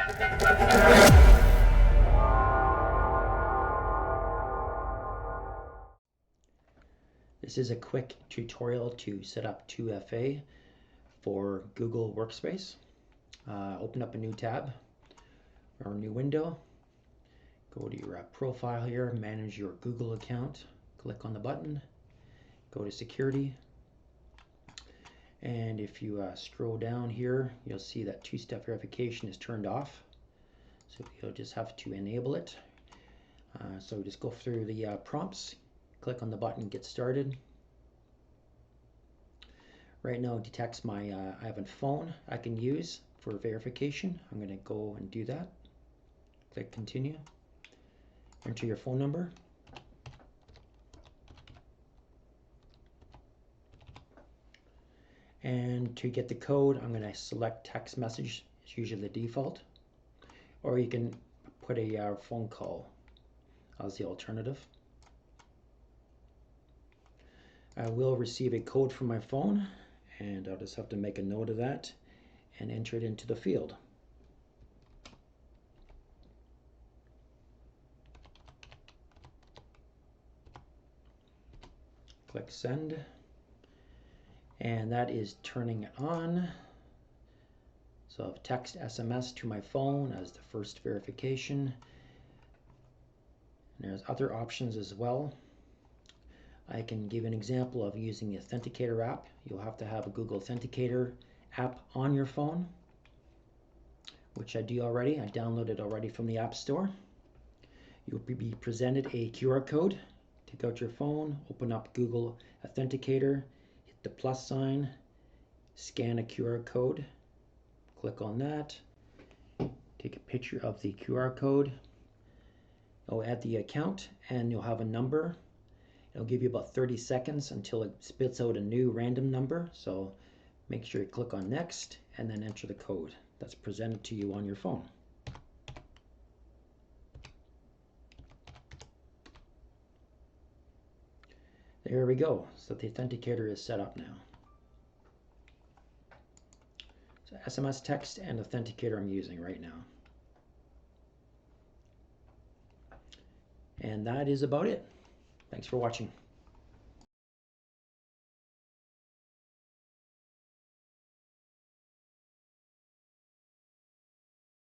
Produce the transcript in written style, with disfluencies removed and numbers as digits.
This is a quick tutorial to set up 2FA for Google Workspace. Open up a new tab or a new window. Go to your profile here, manage your Google account. Click on the button, go to security. And if you scroll down here, you'll see that two-step verification is turned off. So you'll just have to enable it. So just go through the prompts. Click on the button, get started. Right now it detects I have a phone I can use for verification. I'm going to go and do that. Click continue. Enter your phone number. And to get the code, I'm going to select text message. It's usually the default. Or you can put a phone call as the alternative. I will receive a code from my phone, and I'll just have to make a note of that and enter it into the field. Click send, and that is turning it on. So I've text SMS to my phone as the first verification. And there's other options as well. I can give an example of using the Authenticator app. You'll have to have a Google Authenticator app on your phone, which I do already. I downloaded already from the App Store. You'll be presented a QR code. Take out your phone, open up Google Authenticator, hit the plus sign, scan a QR code, click on that, take a picture of the QR code, go add the account, and you'll have a number. It'll give you about 30 seconds until it spits out a new random number. So make sure you click on next and then enter the code that's presented to you on your phone. There we go. So the Authenticator is set up now. So SMS text and Authenticator I'm using right now. And that is about it. Thanks for watching.